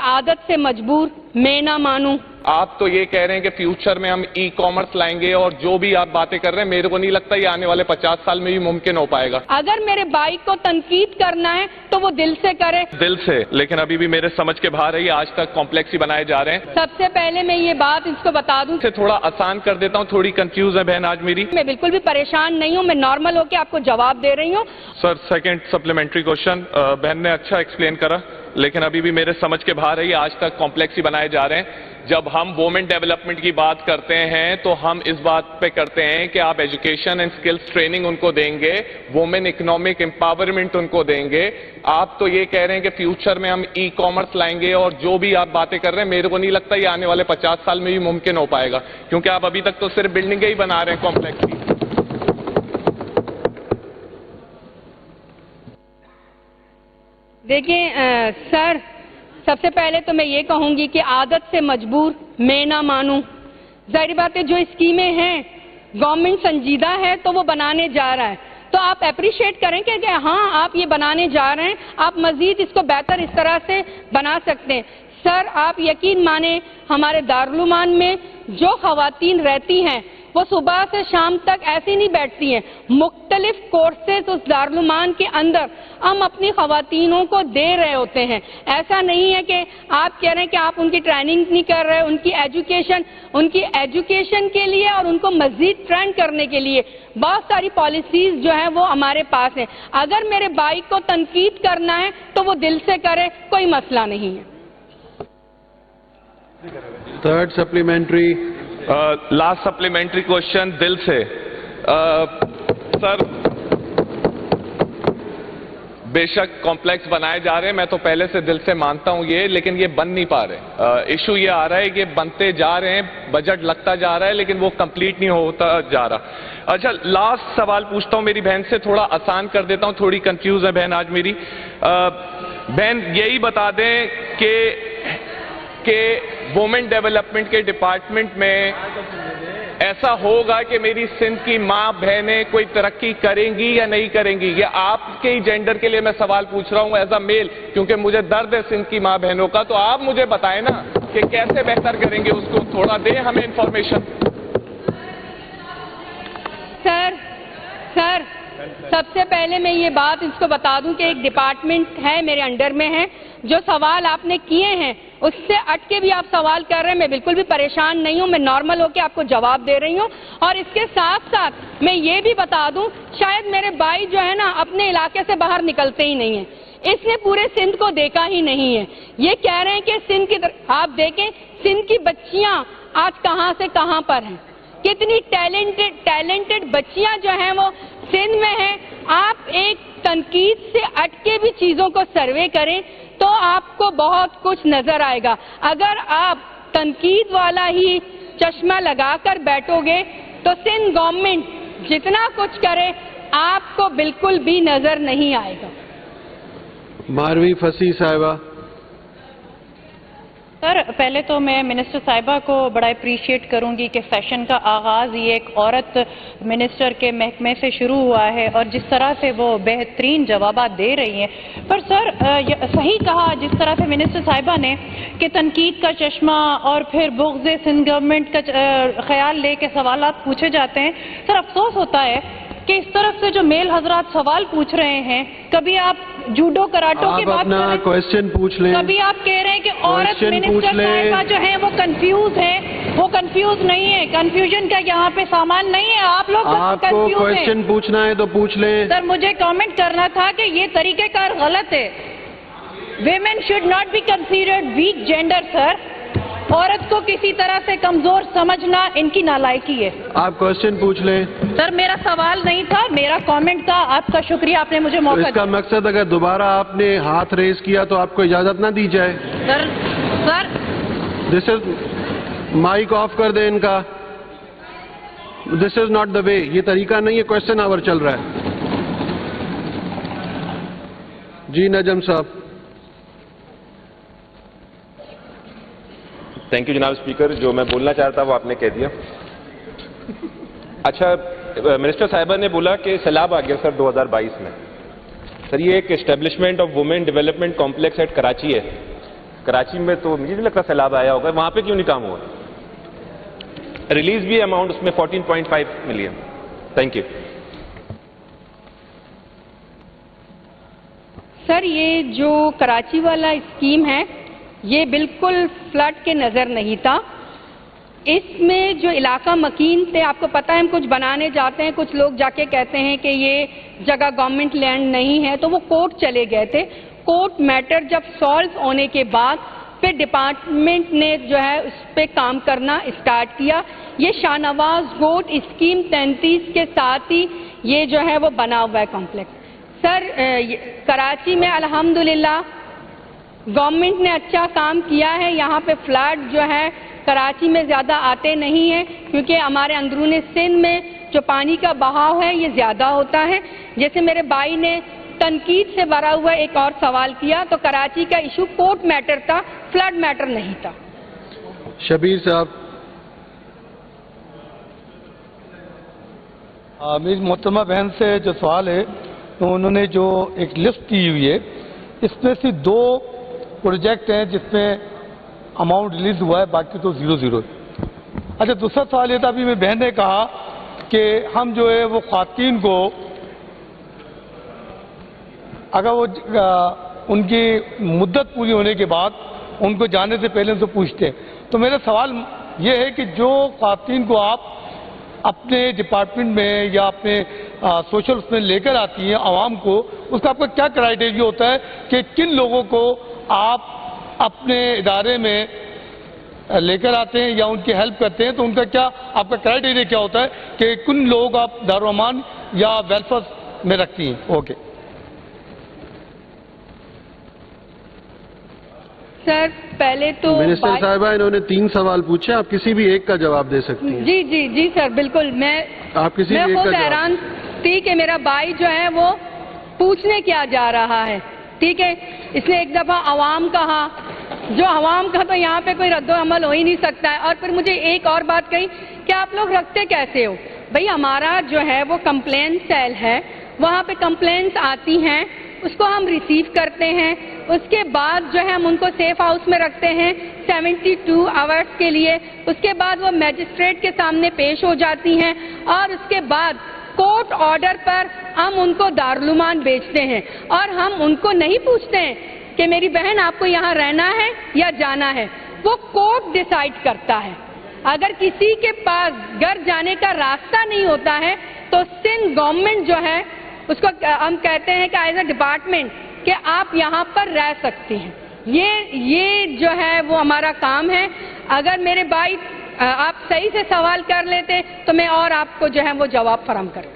आदत से मजबूर मैं ना मानूं। आप तो ये कह रहे हैं कि फ्यूचर में हम ई कॉमर्स लाएंगे और जो भी आप बातें कर रहे हैं मेरे को नहीं लगता ये आने वाले 50 साल में भी मुमकिन हो पाएगा। अगर मेरे भाई को तनकीद करना है तो वो दिल से करे। दिल से, लेकिन अभी भी मेरे समझ के बाहर है, ये आज तक कॉम्प्लेक्स ही बनाए जा रहे हैं। सबसे पहले मैं ये बात इसको बता दूं, से थोड़ा आसान कर देता हूँ, थोड़ी कंफ्यूज है बहन आज मेरी। मैं बिल्कुल भी परेशान नहीं हूँ, मैं नॉर्मल होकर आपको जवाब दे रही हूँ। सर सेकंड सप्लीमेंट्री क्वेश्चन, बहन ने अच्छा एक्सप्लेन करा, लेकिन अभी भी मेरे समझ के बाहर है, ये आज तक कॉम्प्लेक्स ही बनाए जा रहे हैं। जब हम वुमेन डेवलपमेंट की बात करते हैं तो हम इस बात पे करते हैं कि आप एजुकेशन एंड स्किल्स ट्रेनिंग उनको देंगे, वुमेन इकोनॉमिक एम्पावरमेंट उनको देंगे। आप तो ये कह रहे हैं कि फ्यूचर में हम ई कॉमर्स लाएंगे और जो भी आप बातें कर रहे हैं मेरे को नहीं लगता ये आने वाले 50 साल में भी मुमकिन हो पाएगा, क्योंकि आप अभी तक तो सिर्फ बिल्डिंगें ही बना रहे हैं कॉम्प्लेक्स की। देखिए सर, सबसे पहले तो मैं ये कहूंगी कि आदत से मजबूर मैं ना मानूं। जाहिर बात है जो स्कीमें हैं गवर्नमेंट संजीदा है तो वो बनाने जा रहा है, तो आप अप्रिशिएट करें कि हाँ आप ये बनाने जा रहे हैं, आप मजीद इसको बेहतर इस तरह से बना सकते हैं। सर आप यकीन माने हमारे दारुलुमान में जो खवातीन रहती हैं वो सुबह से शाम तक ऐसे नहीं बैठती हैं, मुख्तलिफ कोर्सेज उस दारुलुमान के अंदर हम अपनी खवातीनों को दे रहे होते हैं। ऐसा नहीं है कि आप कह रहे हैं कि आप उनकी ट्रेनिंग नहीं कर रहे, उनकी एजुकेशन के लिए और उनको मजीद ट्रेन करने के लिए बहुत सारी पॉलिसीज जो है वो हमारे पास हैं। अगर मेरे भाई को तनकीद करना है तो वो दिल से करे, कोई मसला नहीं है। Third supplementary, last supplementary question दिल से। सर बेशक कॉम्प्लेक्स बनाए जा रहे हैं, मैं तो पहले से दिल से मानता हूं ये, लेकिन ये बन नहीं पा रहे। इशू ये आ रहा है कि बनते जा रहे हैं, बजट लगता जा रहा है लेकिन वो कंप्लीट नहीं होता जा रहा। अच्छा लास्ट सवाल पूछता हूं मेरी बहन से, थोड़ा आसान कर देता हूं, थोड़ी कंफ्यूज है बहन आज मेरी। बहन यही बता दें कि वुमेन डेवलपमेंट के डिपार्टमेंट में ऐसा होगा कि मेरी सिंध की माँ बहनें कोई तरक्की करेंगी या नहीं करेंगी? ये आपके ही जेंडर के लिए मैं सवाल पूछ रहा हूँ एज अ मेल, क्योंकि मुझे दर्द है सिंध की माँ बहनों का। तो आप मुझे बताएं ना कि कैसे बेहतर करेंगे, उसको थोड़ा दें हमें इंफॉर्मेशन। सर सबसे पहले मैं ये बात इसको बता दूं कि एक डिपार्टमेंट है मेरे अंडर में है, जो सवाल आपने किए हैं उससे अटके भी आप सवाल कर रहे हैं, मैं बिल्कुल भी परेशान नहीं हूं, मैं नॉर्मल होकर आपको जवाब दे रही हूं। और इसके साथ साथ मैं ये भी बता दूं, शायद मेरे भाई जो है ना अपने इलाके से बाहर निकलते ही नहीं है, इसने पूरे सिंध को देखा ही नहीं है। ये कह रहे हैं कि सिंध की आप देखें सिंध की बच्चियां आज कहां से कहां पर हैं, कितनी टैलेंटेड बच्चियां जो हैं वो सिंध में हैं। आप एक तनकीद से अटके भी चीजों को सर्वे करें तो आपको बहुत कुछ नजर आएगा। अगर आप तनकीद वाला ही चश्मा लगाकर बैठोगे तो सिंध गवर्नमेंट जितना कुछ करे आपको बिल्कुल भी नजर नहीं आएगा। मारवी फसी साहिबा। सर पहले तो मैं मिनिस्टर साहिबा को बड़ा अप्रिशिएट करूंगी कि सेशन का आगाज ये एक औरत मिनिस्टर के महकमे से शुरू हुआ है और जिस तरह से वो बेहतरीन जवाब दे रही हैं। पर सर सही कहा जिस तरह से मिनिस्टर साहिबा ने कि तनकीद का चश्मा और फिर बुग़्ज़ सिंध गवर्नमेंट का ख्याल ले के सवाल पूछे जाते हैं। सर अफसोस होता है कि इस तरफ से जो मेल हजरात सवाल पूछ रहे हैं, कभी आप जूडो कराटो की बात कर रहे हैं, क्वेश्चन पूछ लें, कभी आप कह रहे हैं कि औरत मिनिस्टर साहिबा जो है वो कंफ्यूज है, वो कंफ्यूज नहीं है, कंफ्यूजन का यहाँ पे सामान नहीं है, आप लोग आपको क्वेश्चन पूछना है तो पूछ लें। सर मुझे कमेंट करना था कि ये तरीकेकार गलत है। Women should not be considered weak gender sir, औरत को किसी तरह से कमजोर समझना इनकी नालायकी है। आप क्वेश्चन पूछ लें। सर मेरा सवाल नहीं था, मेरा कमेंट था। आपका शुक्रिया, आपने मुझे मौका दिया। इसका मकसद अगर दोबारा आपने हाथ रेज किया तो आपको इजाजत ना दी जाए। Sir this is mic off कर दे इनका। This is not the way, ये तरीका नहीं है, क्वेश्चन आवर चल रहा है। जी नजम साहब। थैंक यू जनाब स्पीकर, जो मैं बोलना चाहता वो आपने कह दिया। अच्छा मिनिस्टर साहिबा ने बोला कि सैलाब आ गया सर 2022 में। सर ये एक establishment of women development complex at Karachi है کراچی میں تو مجھے نہیں لگتا سیلاب آیا ہوگا, وہاں پہ کیوں نہیں کام ہوا؟ ریلیز بھی اماؤنٹ اس میں 14.5 ملین. Thank you. سر یہ جو کراچی والا اسکیم ہے یہ بالکل فلڈ کے نظر نہیں تھا. اس میں جو علاقہ مکین تھے, آپ کو پتہ ہے ہم کچھ بنانے جاتے ہیں, کچھ لوگ جا کے کہتے ہیں کہ یہ جگہ گورنمنٹ لینڈ نہیں ہے, تو وہ کورٹ چلے گئے تھے. کورٹ میٹر جب سالو ہونے کے بعد پھر ڈپارٹمنٹ نے جو ہے اس پہ کام کرنا اسٹارٹ کیا. یہ شاہ نواز گوٹ اسکیم 33 کے ساتھ ہی یہ جو ہے وہ بنا ہوا ہے کمپلیکس. سر کراچی میں الحمدللہ گورنمنٹ نے اچھا کام کیا ہے. یہاں پہ فلڈ جو ہے کراچی میں زیادہ آتے نہیں ہیں, کیونکہ ہمارے اندرون سندھ میں جو پانی کا بہاؤ ہے یہ زیادہ ہوتا ہے. جیسے میرے بھائی نے تنقید سے بھرا ہوا ایک اور سوال کیا, تو کراچی کا ایشو کورٹ میٹر تھا, فلڈ میٹر نہیں تھا. شبیر صاحب. میری محترمہ بہن سے جو سوال ہے تو انہوں نے جو ایک لسٹ کی ہوئی ہے, اس میں سے 2 پروجیکٹ ہیں جس میں اماؤنٹ ریلیز ہوا ہے, باقی تو 0 ہے. اچھا, دوسرا سوال یہ تھا, ابھی میری بہن نے کہا کہ ہم جو ہے وہ خواتین کو اگر وہ ان کی مدت پوری ہونے کے بعد ان کو جانے سے پہلے ان سے پوچھتے ہیں, تو میرا سوال یہ ہے کہ جو خواتین کو آپ اپنے ڈپارٹمنٹ میں یا اپنے سوشل اس میں لے کر آتی ہیں عوام کو, اس کا آپ کا کیا کرائیٹیریا ہوتا ہے کہ کن لوگوں کو آپ اپنے ادارے میں لے کر آتے ہیں یا ان کی ہیلپ کرتے ہیں, تو ان کا کیا آپ کا کرائیٹیریا کیا ہوتا ہے کہ کن لوگوں کو آپ دارالامان یا ویلفیئر میں رکھتی ہیں؟ اوکے. سر پہلے تو منسٹر صاحبہ انہوں نے 3 سوال پوچھے, آپ کسی بھی ایک کا جواب دے سکتی ہیں. جی سر بالکل. آپ کسی بھی ایک کا خود جواب. حیران تھی کہ میرا بھائی جو ہے وہ پوچھنے کیا جا رہا ہے. ٹھیک ہے, اس نے ایک دفعہ عوام کہا, جو عوام کا تو یہاں پہ کوئی رد و عمل ہو ہی نہیں سکتا ہے. اور پھر مجھے ایک اور بات کہی کہ آپ لوگ رکھتے کیسے ہو؟ بھئی ہمارا جو ہے وہ کمپلین سیل ہے, وہاں پہ کمپلینس آتی ہیں, اس کو ہم ریسیو کرتے ہیں, اس کے بعد جو ہے ہم ان کو سیف ہاؤس میں رکھتے ہیں 72 آورس کے لیے. اس کے بعد وہ میجسٹریٹ کے سامنے پیش ہو جاتی ہیں, اور اس کے بعد کورٹ آرڈر پر ہم ان کو دارالعمان بھیجتے ہیں. اور ہم ان کو نہیں پوچھتے ہیں کہ میری بہن آپ کو یہاں رہنا ہے یا جانا ہے, وہ کورٹ ڈیسائیڈ کرتا ہے. اگر کسی کے پاس گھر جانے کا راستہ نہیں ہوتا ہے تو سندھ گورنمنٹ جو ہے اس کو ہم کہتے ہیں کہ ایز اے ڈپارٹمنٹ کہ آپ یہاں پر رہ سکتے ہیں. یہ جو ہے وہ ہمارا کام ہے. اگر میرے بھائی آپ صحیح سے سوال کر لیتے تو میں اور آپ کو جو ہے وہ جواب فراہم کرتا.